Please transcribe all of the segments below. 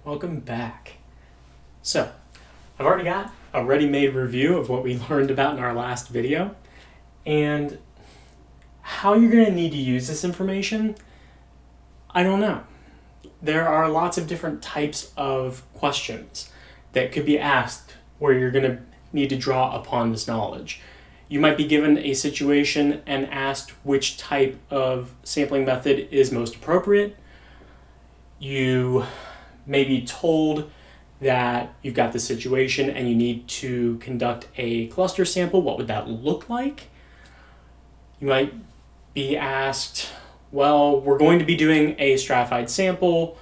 Welcome back. So, I've already got a ready-made review of what we learned about in our last video, and how you're going to need to use this information, I don't know. There are lots of different types of questions that could be asked where you're going to need to draw upon this knowledge. You might be given a situation and asked which type of sampling method is most appropriate. You may be told that you've got this situation and you need to conduct a cluster sample. What would that look like? You might be asked, well, we're going to be doing a stratified sample.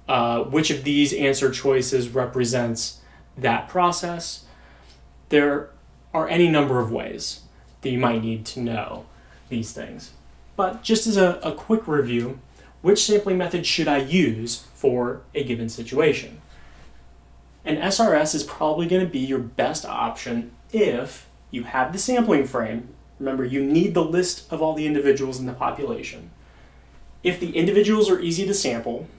Which of these answer choices represents that process? There are any number of ways that you might need to know these things. But just as a quick review, which sampling method should I use for a given situation? An SRS is probably going to be your best option if you have the sampling frame. Remember, you need the list of all the individuals in the population. If the individuals are easy to sample,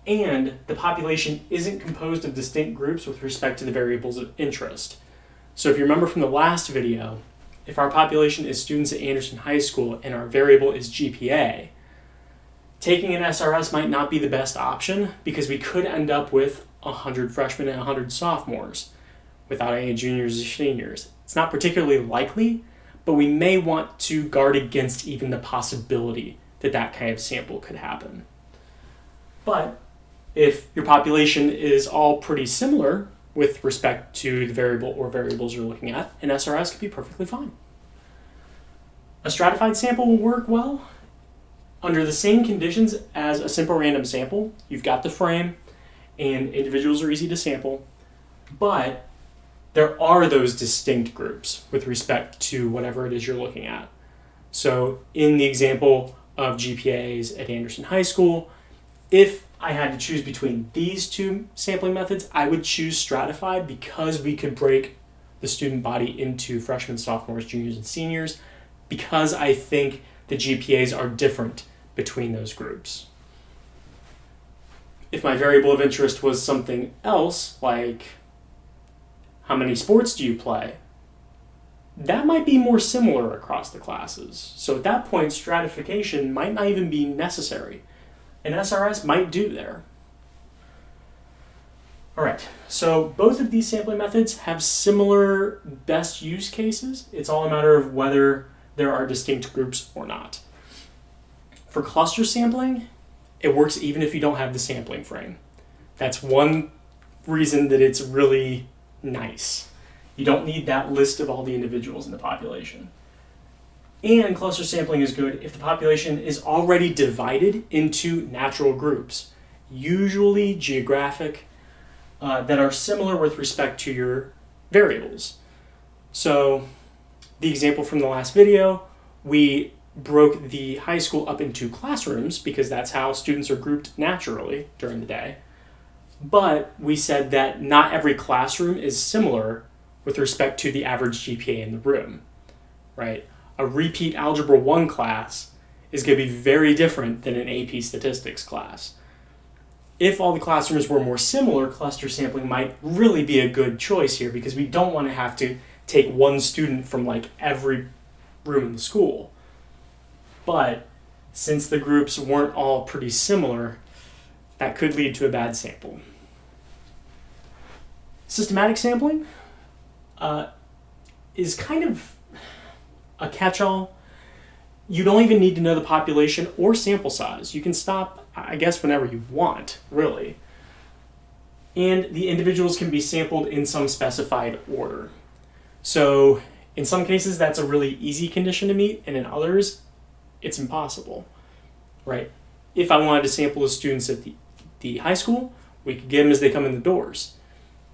and the population isn't composed of distinct groups with respect to the variables of interest. So if you remember from the last video, if our population is students at Anderson High School and our variable is GPA, taking an SRS might not be the best option because we could end up with 100 freshmen and 100 sophomores without any juniors or seniors. It's not particularly likely, but we may want to guard against even the possibility that that kind of sample could happen. But if your population is all pretty similar with respect to the variable or variables you're looking at, an SRS could be perfectly fine. A stratified sample will work well under the same conditions as a simple random sample. You've got the frame and individuals are easy to sample, but there are those distinct groups with respect to whatever it is you're looking at. So in the example of GPAs at Anderson High School, if I had to choose between these two sampling methods, I would choose stratified because we could break the student body into freshmen, sophomores, juniors, and seniors, because I think the GPAs are different between those groups. If my variable of interest was something else, like how many sports do you play, that might be more similar across the classes. So at that point, stratification might not even be necessary. An SRS might do there. All right, so both of these sampling methods have similar best use cases. It's all a matter of whether there are distinct groups or not. For cluster sampling, it works even if you don't have the sampling frame. That's one reason that it's really nice. You don't need that list of all the individuals in the population. And cluster sampling is good if the population is already divided into natural groups, usually geographic, that are similar with respect to your variables. So the example from the last video, we broke the high school up into classrooms because that's how students are grouped naturally during the day. But we said that not every classroom is similar with respect to the average GPA in the room, right? A repeat Algebra 1 class is going to be very different than an AP Statistics class. If all the classrooms were more similar, cluster sampling might really be a good choice here because we don't want to have to take one student from like every room in the school. But since the groups weren't all pretty similar, that could lead to a bad sample. Systematic sampling is kind of a catch-all. You don't even need to know the population or sample size. You can stop, I guess, whenever you want, really. And the individuals can be sampled in some specified order. So in some cases, that's a really easy condition to meet, and in others, it's impossible, right? If I wanted to sample the students at the high school, we could get them as they come in the doors.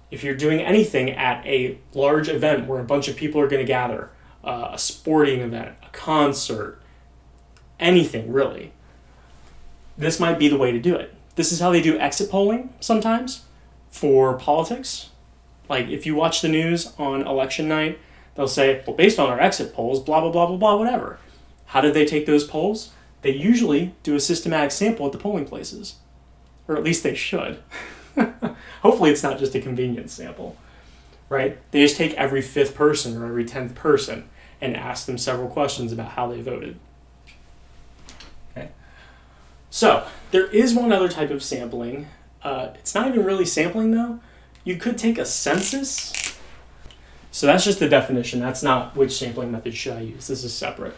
If you're doing anything at a large event where a bunch of people are going to gather, a sporting event, a concert, anything really, this might be the way to do it. This is how they do exit polling sometimes for politics. Like if you watch the news on election night, they'll say, well, based on our exit polls, blah, blah, blah, blah, blah, whatever. How did they take those polls? They usually do a systematic sample at the polling places. or at least they should. Hopefully it's not just a convenience sample, right? They just take every 5th person or every 10th person and ask them several questions about how they voted. Okay. So there is one other type of sampling. It's not even really sampling though. You could take a census. So that's just the definition. That's not which sampling method should I use. This is separate,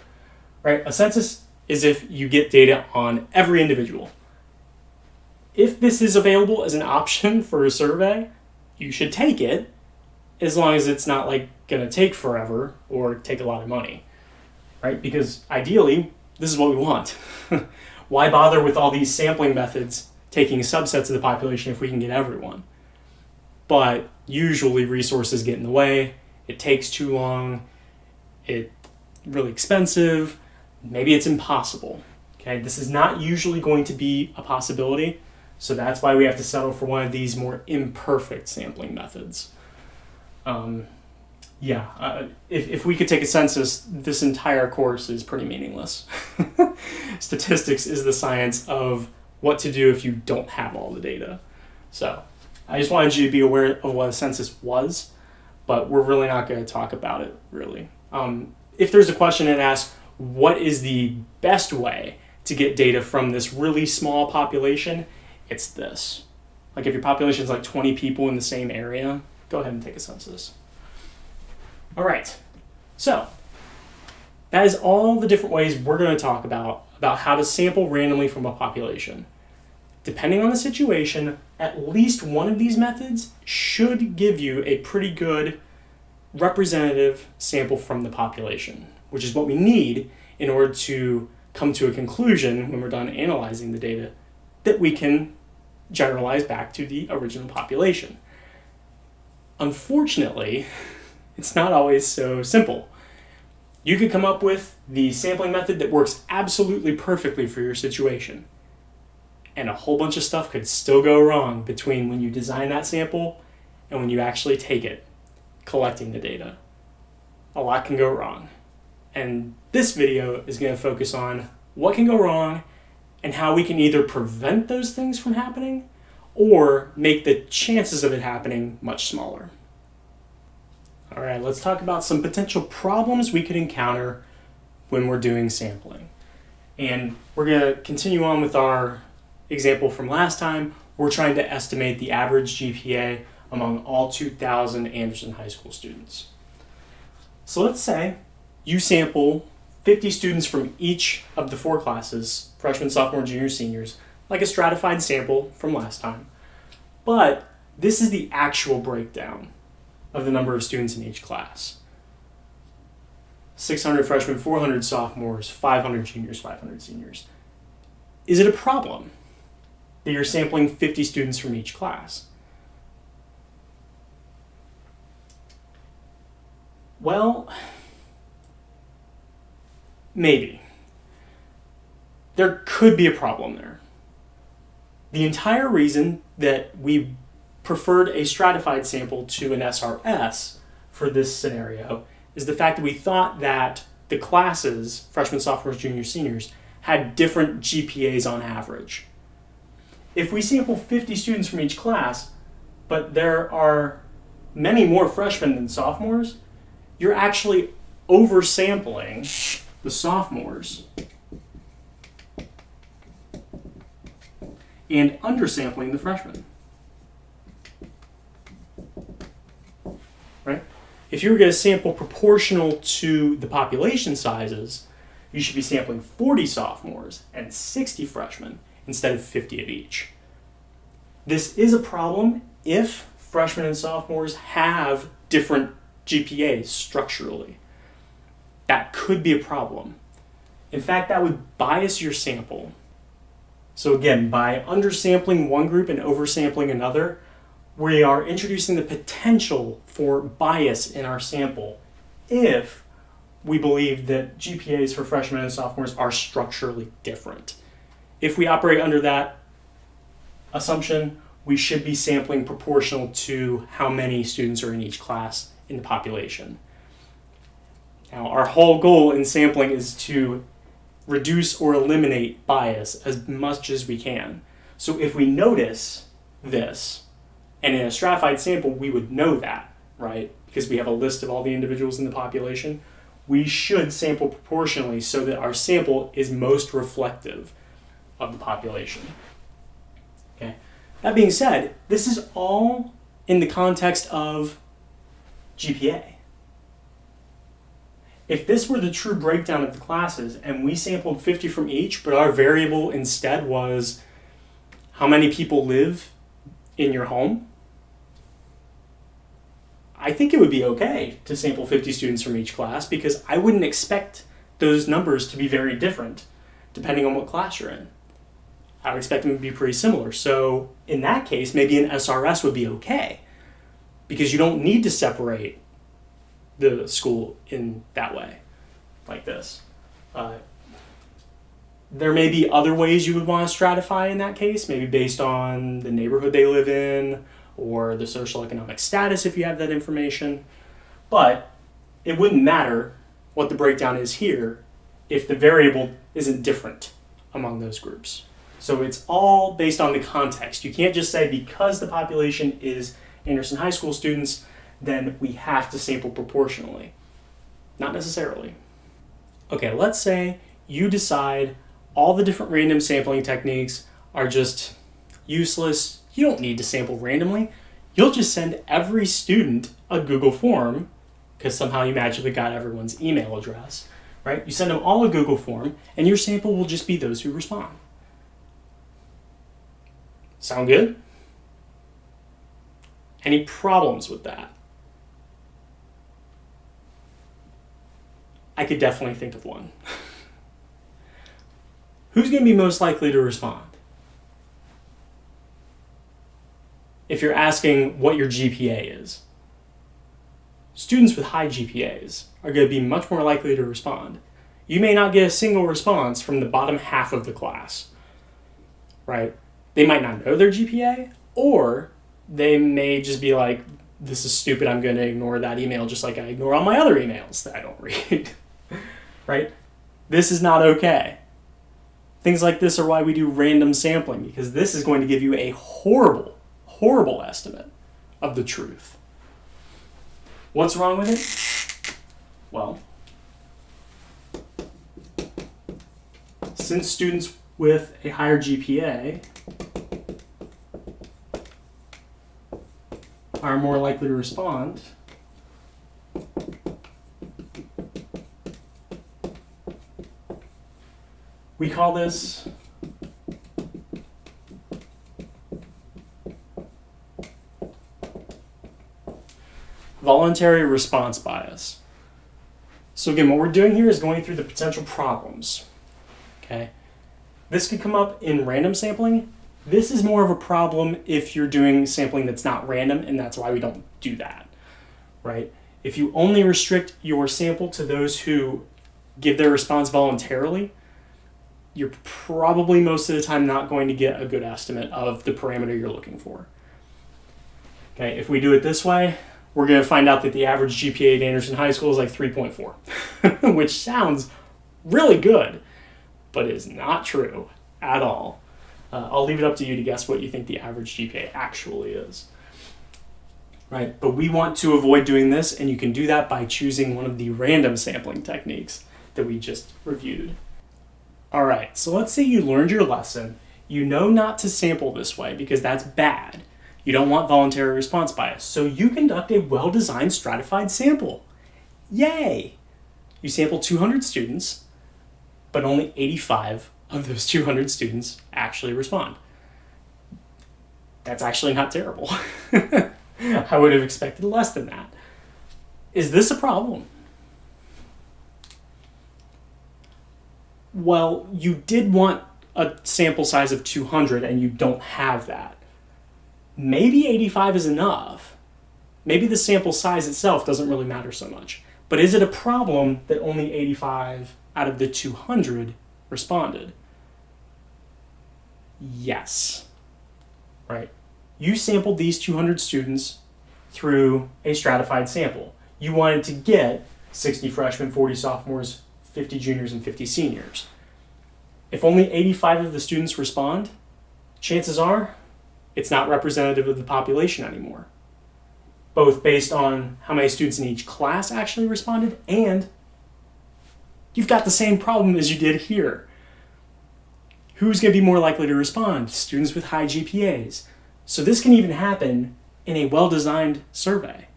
right? A census is if you get data on every individual. If this is available as an option for a survey, you should take it, as long as it's not like gonna take forever or take a lot of money, right? Because ideally, this is what we want. Why bother with all these sampling methods taking subsets of the population if we can get everyone? But usually resources get in the way, it takes too long, it's really expensive, maybe it's impossible. Okay, this is not usually going to be a possibility, so that's why we have to settle for one of these more imperfect sampling methods. If we could take a census, this entire course is pretty meaningless. Statistics is the science of what to do if you don't have all the data. So I just wanted you to be aware of what a census was, but we're really not going to talk about it, really. If there's a question that asks, what is the best way to get data from this really small population? It's this. Like if your population is like 20 people in the same area, go ahead and take a census. All right, so that is all the different ways we're going to talk about how to sample randomly from a population. Depending on the situation, at least one of these methods should give you a pretty good representative sample from the population, which is what we need in order to come to a conclusion when we're done analyzing the data that we can generalize back to the original population. Unfortunately, it's not always so simple. You could come up with the sampling method that works absolutely perfectly for your situation, and a whole bunch of stuff could still go wrong between when you design that sample and when you actually take it, collecting the data. A lot can go wrong. And this video is going to focus on what can go wrong and how we can either prevent those things from happening or make the chances of it happening much smaller. All right, let's talk about some potential problems we could encounter when we're doing sampling. And we're going to continue on with our example from last time. We're trying to estimate the average GPA among all 2,000 Anderson High School students. So let's say you sample 50 students from each of the 4 classes, freshmen, sophomores, juniors, seniors, like a stratified sample from last time. But this is the actual breakdown of the number of students in each class. 600 freshmen, 400 sophomores, 500 juniors, 500 seniors. Is it a problem that you're sampling 50 students from each class? Well, maybe. There could be a problem there. The entire reason that we preferred a stratified sample to an SRS for this scenario is the fact that we thought that the classes, freshmen, sophomores, juniors, seniors, had different GPAs on average. If we sample 50 students from each class, but there are many more freshmen than sophomores, you're actually oversampling the sophomores and undersampling the freshmen. Right? If you were going to sample proportional to the population sizes, you should be sampling 40 sophomores and 60 freshmen instead of 50 of each. This is a problem if freshmen and sophomores have different GPAs structurally. That could be a problem. In fact, that would bias your sample. So again, by undersampling one group and oversampling another, we are introducing the potential for bias in our sample if we believe that GPAs for freshmen and sophomores are structurally different. If we operate under that assumption, we should be sampling proportional to how many students are in each class in the population. Now, our whole goal in sampling is to reduce or eliminate bias as much as we can. So if we notice this, and in a stratified sample, we would know that, right? Because we have a list of all the individuals in the population. We should sample proportionally so that our sample is most reflective of the population. Okay. That being said, this is all in the context of GPA. If this were the true breakdown of the classes and we sampled 50 from each, but our variable instead was how many people live in your home, I think it would be okay to sample 50 students from each class because I wouldn't expect those numbers to be very different depending on what class you're in. I would expect them to be pretty similar. So in that case, maybe an SRS would be okay because you don't need to separate the school in that way, like this. There may be other ways you would want to stratify in that case, maybe based on the neighborhood they live in or the social economic status if you have that information. But it wouldn't matter what the breakdown is here if the variable isn't different among those groups. So it's all based on the context. You can't just say because the population is Anderson High School students, then we have to sample proportionally. Not necessarily. Okay, let's say you decide all the different random sampling techniques are just useless. You don't need to sample randomly. You'll just send every student a Google form because somehow you magically got everyone's email address, right? You send them all a Google form and your sample will just be those who respond. Sound good? Any problems with that? I could definitely think of one. Who's going to be most likely to respond? If you're asking what your GPA is, students with high GPAs are going to be much more likely to respond. You may not get a single response from the bottom half of the class, right? They might not know their GPA, or they may just be like, this is stupid, I'm going to ignore that email just like I ignore all my other emails that I don't read. Right? This is not okay. Things like this are why we do random sampling, because this is going to give you a horrible, horrible estimate of the truth. What's wrong with it? Well, since students with a higher GPA are more likely to respond, we call this voluntary response bias. So again, what we're doing here is going through the potential problems. Okay? This could come up in random sampling. This is more of a problem if you're doing sampling that's not random, and that's why we don't do that, right? If you only restrict your sample to those who give their response voluntarily, you're probably most of the time not going to get a good estimate of the parameter you're looking for. Okay, if we do it this way, we're going to find out that the average GPA at Anderson High School is like 3.4, which sounds really good, but is not true at all. I'll leave it up to you to guess what you think the average GPA actually is. Right, but we want to avoid doing this, and you can do that by choosing one of the random sampling techniques that we just reviewed. All right, so let's say you learned your lesson. You know not to sample this way because that's bad. You don't want voluntary response bias. So you conduct a well-designed stratified sample. Yay! You sample 200 students, but only 85 of those 200 students actually respond. That's actually not terrible. I would have expected less than that. Is this a problem? Well, you did want a sample size of 200 and you don't have that. Maybe 85 is enough. Maybe the sample size itself doesn't really matter so much. But is it a problem that only 85 out of the 200 responded? Yes. Right? You sampled these 200 students through a stratified sample. You wanted to get 60 freshmen, 40 sophomores, 50 juniors, and 50 seniors. If only 85 of the students respond, chances are it's not representative of the population anymore, both based on how many students in each class actually responded, and you've got the same problem as you did here. Who's going to be more likely to respond? Students with high GPAs. So this can even happen in a well-designed survey.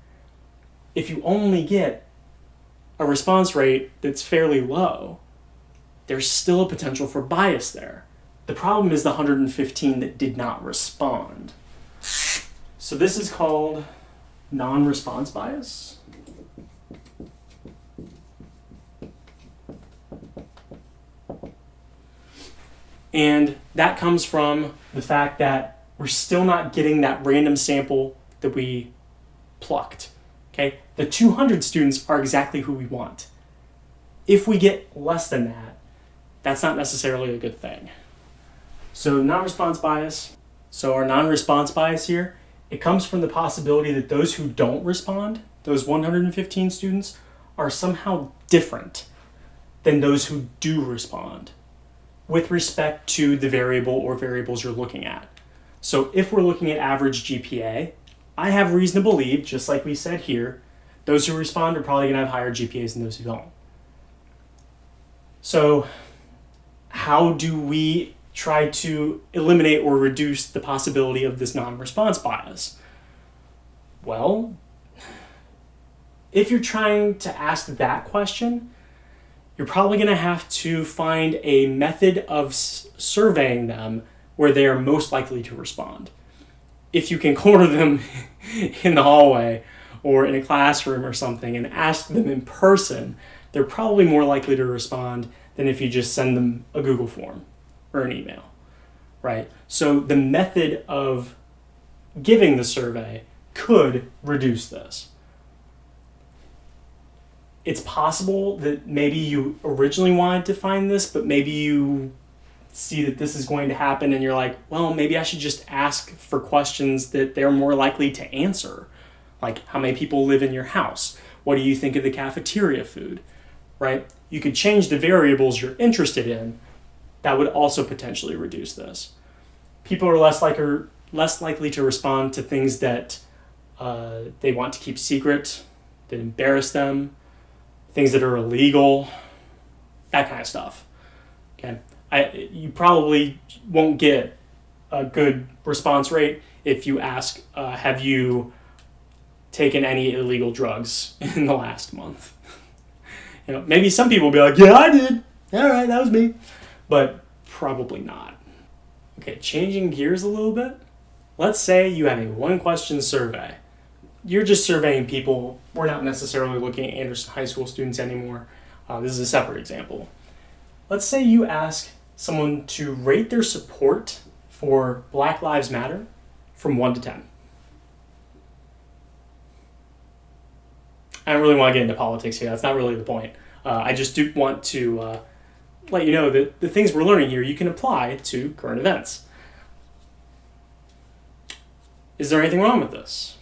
If you only get a response rate that's fairly low, there's still a potential for bias there. The problem is the 115 that did not respond. So this is called non-response bias. And that comes from the fact that we're still not getting that random sample that we plucked. Okay? The 200 students are exactly who we want. If we get less than that, that's not necessarily a good thing. So non-response bias. So our non-response bias here, it comes from the possibility that those who don't respond, those 115 students, are somehow different than those who do respond with respect to the variable or variables you're looking at. So if we're looking at average GPA, I have reason to believe, just like we said here, those who respond are probably going to have higher GPAs than those who don't. So how do we try to eliminate or reduce the possibility of this non-response bias? Well, if you're trying to ask that question, you're probably going to have to find a method of surveying them where they are most likely to respond. If you can corner them in the hallway or in a classroom or something and ask them in person, they're probably more likely to respond than if you just send them a Google form or an email, right? So the method of giving the survey could reduce this. It's possible that maybe you originally wanted to find this, but maybe you see that this is going to happen and you're like, well, maybe I should just ask for questions that they're more likely to answer. Like, how many people live in your house? What do you think of the cafeteria food, right? You could change the variables you're interested in. That would also potentially reduce this. People are less likely to respond to things that they want to keep secret, that embarrass them, things that are illegal, that kind of stuff. Okay, you probably won't get a good response rate if you ask, have you taken any illegal drugs in the last month? Maybe some people will be like, yeah, I did. All right, that was me. But probably not. Okay, changing gears a little bit. Let's say you have a one-question survey. You're just surveying people. We're not necessarily looking at Anderson High School students anymore. This is a separate example. Let's say you ask someone to rate their support for Black Lives Matter from 1 to 10. I don't really want to get into politics here. That's not really the point. I just do want to let you know that the things we're learning here you can apply to current events. Is there anything wrong with this?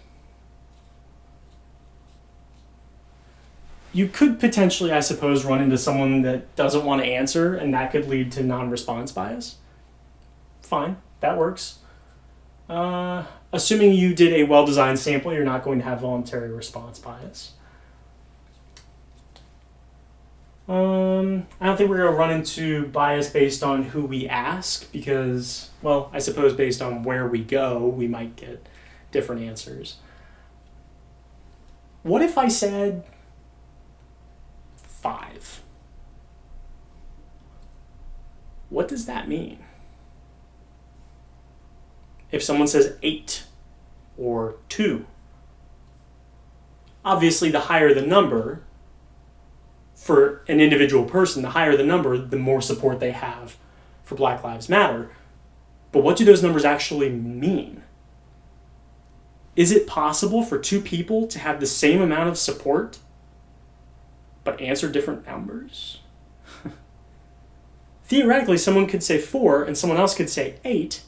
You could potentially, I suppose, run into someone that doesn't want to answer, and that could lead to non-response bias. Fine, that works. Assuming you did a well-designed sample, you're not going to have voluntary response bias. I don't think we're going to run into bias based on who we ask because, well, I suppose based on where we go, we might get different answers. What if I said 5? What does that mean? If someone says 8 or 2, obviously the higher the number, for an individual person, the higher the number, the more support they have for Black Lives Matter. But what do those numbers actually mean? Is it possible for two people to have the same amount of support but answer different numbers? Theoretically, someone could say 4 and someone else could say 8,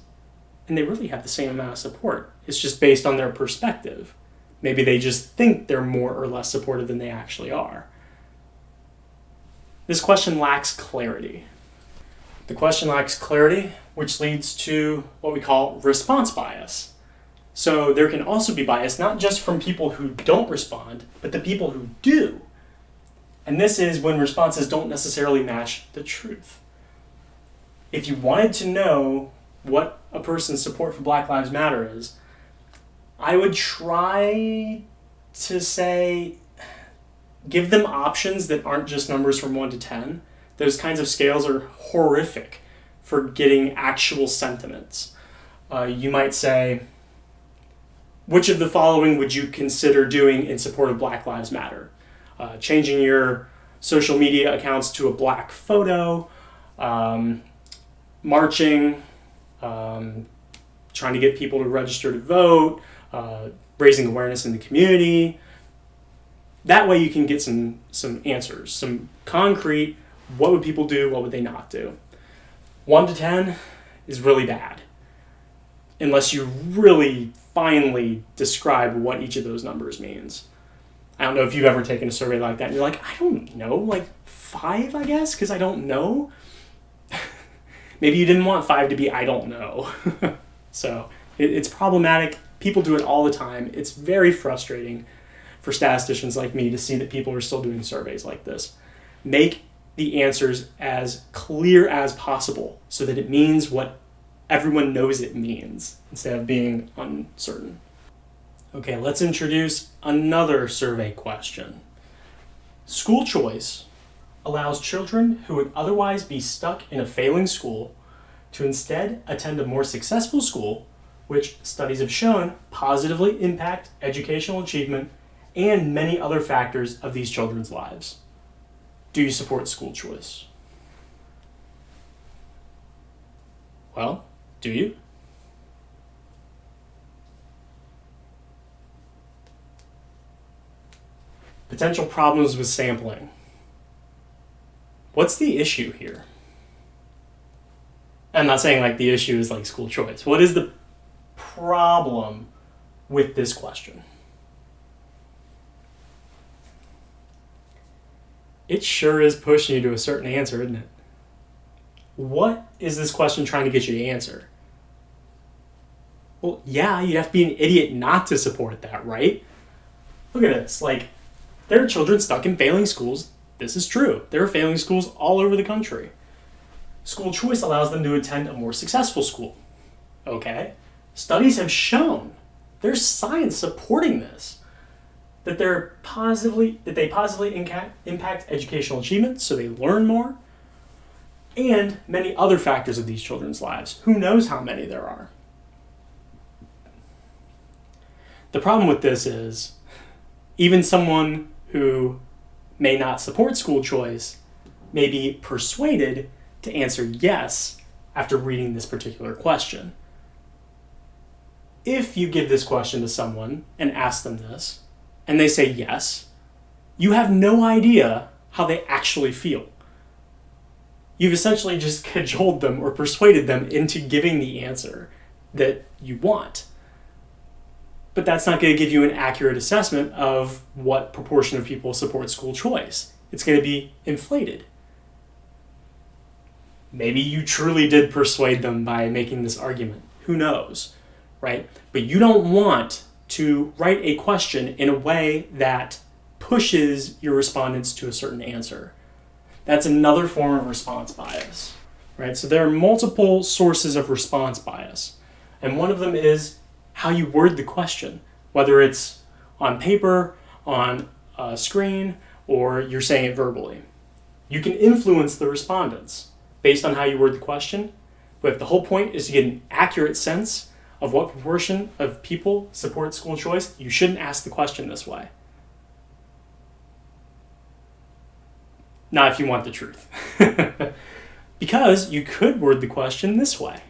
and they really have the same amount of support. It's just based on their perspective. Maybe they just think they're more or less supportive than they actually are. This question lacks clarity. The question lacks clarity which leads to what we call response bias. So there can also be bias not just from people who don't respond, but the people who do. And this is when responses don't necessarily match the truth. If you wanted to know what a person's support for Black Lives Matter is, I would try to say, give them options that aren't just numbers from 1 to 10. Those kinds of scales are horrific for getting actual sentiments. You might say, which of the following would you consider doing in support of Black Lives Matter? Changing your social media accounts to a black photo, marching, trying to get people to register to vote, raising awareness in the community. That way you can get some answers, some concrete, what would people do, what would they not do? 1 to 10 is really bad, unless you really finely describe what each of those numbers means. I don't know if you've ever taken a survey like that and you're like, I don't know, like 5, I guess, because I don't know. Maybe you didn't want 5 to be I don't know. So it's problematic. People do it all the time. It's very frustrating for statisticians like me to see that people are still doing surveys like this. Make the answers as clear as possible so that it means what everyone knows it means instead of being uncertain. Okay, let's introduce another survey question. School choice allows children who would otherwise be stuck in a failing school to instead attend a more successful school, which studies have shown positively impact educational achievement and many other factors of these children's lives. Do you support school choice? Well, do you? Potential problems with sampling. What's the issue here? I'm not saying like the issue is like school choice. What is the problem with this question? It sure is pushing you to a certain answer, isn't it? What is this question trying to get you to answer? Well, yeah, you'd have to be an idiot not to support that, right? Look at this. Like, there are children stuck in failing schools. This is true. There are failing schools all over the country. School choice allows them to attend a more successful school. Okay. Studies have shown, there's science supporting this, that they positively impact educational achievement, so they learn more, and many other factors of these children's lives. Who knows how many there are? The problem with this is, even someone who may not support school choice may be persuaded to answer yes after reading this particular question. If you give this question to someone and ask them this, and they say yes, you have no idea how they actually feel. You've essentially just cajoled them or persuaded them into giving the answer that you want. But that's not going to give you an accurate assessment of what proportion of people support school choice. It's going to be inflated. Maybe you truly did persuade them by making this argument. Who knows, right? But you don't want to write a question in a way that pushes your respondents to a certain answer. That's another form of response bias, right? So there are multiple sources of response bias. And one of them is how you word the question, whether it's on paper, on a screen, or you're saying it verbally. You can influence the respondents based on how you word the question, but if the whole point is to get an accurate sense of what proportion of people support school choice, you shouldn't ask the question this way. Not if you want the truth. Because you could word the question this way.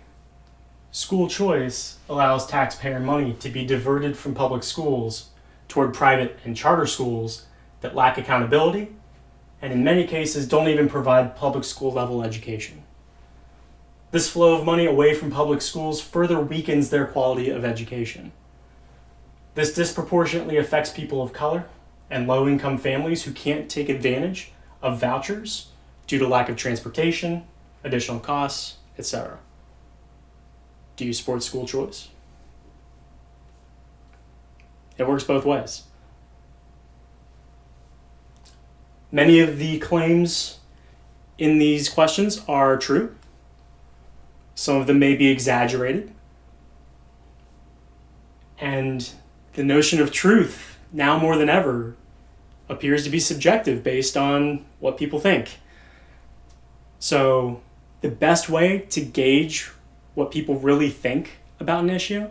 School choice allows taxpayer money to be diverted from public schools toward private and charter schools that lack accountability and in many cases don't even provide public school level education. This flow of money away from public schools further weakens their quality of education. This disproportionately affects people of color and low-income families who can't take advantage of vouchers due to lack of transportation, additional costs, etc. Do you support school choice? It works both ways. Many of the claims in these questions are true. Some of them may be exaggerated. And the notion of truth, now more than ever, appears to be subjective based on what people think. So the best way to gauge what people really think about an issue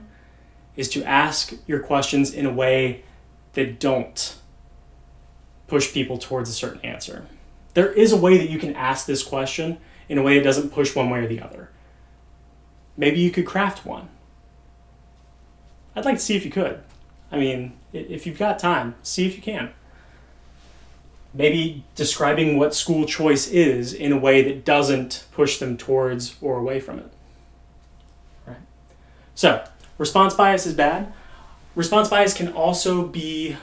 is to ask your questions in a way that don't push people towards a certain answer. There is a way that you can ask this question in a way that doesn't push one way or the other. Maybe you could craft one. I'd like to see if you could. I mean, if you've got time, see if you can. Maybe describing what school choice is in a way that doesn't push them towards or away from it. Right. So, response bias is bad. Response bias can also be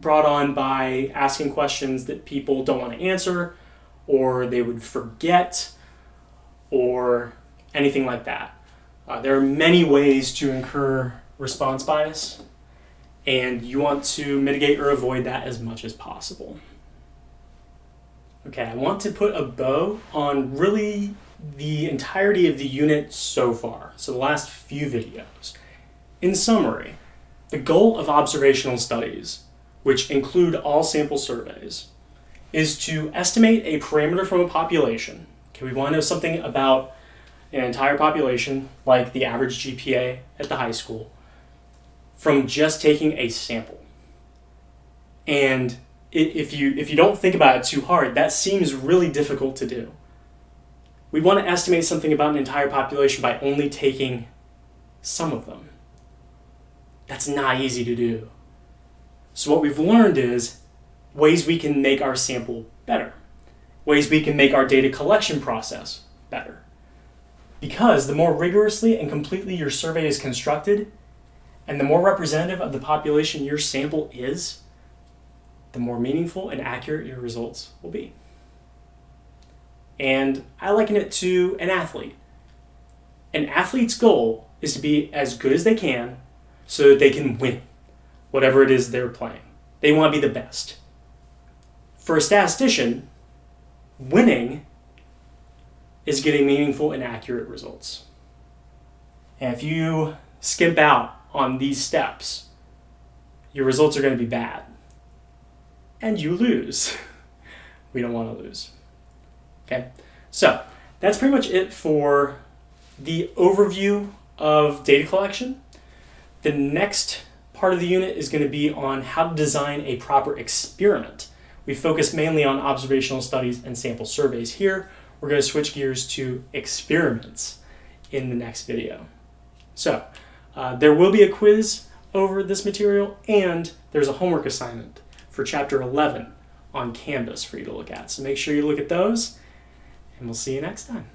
brought on by asking questions that people don't want to answer, or they would forget, or anything like that. There are many ways to incur response bias, and you want to mitigate or avoid that as much as possible. Okay, I want to put a bow on really the entirety of the unit so far, so the last few videos. In summary, the goal of observational studies, which include all sample surveys, is to estimate a parameter from a population. Okay, we want to know something about an entire population, like the average GPA at the high school, from just taking a sample. And if you don't think about it too hard, that seems really difficult to do. We want to estimate something about an entire population by only taking some of them. That's not easy to do. So what we've learned is ways we can make our sample better, ways we can make our data collection process better. Because the more rigorously and completely your survey is constructed, and the more representative of the population your sample is, the more meaningful and accurate your results will be. And I liken it to an athlete. An athlete's goal is to be as good as they can so that they can win whatever it is they're playing. They want to be the best. For a statistician, winning is getting meaningful and accurate results. And if you skimp out on these steps, your results are going to be bad. And you lose. We don't want to lose. Okay, so that's pretty much it for the overview of data collection. The next part of the unit is going to be on how to design a proper experiment. We focus mainly on observational studies and sample surveys here. We're going to switch gears to experiments in the next video. So there will be a quiz over this material, and there's a homework assignment for chapter 11 on Canvas for you to look at. So make sure you look at those, and we'll see you next time.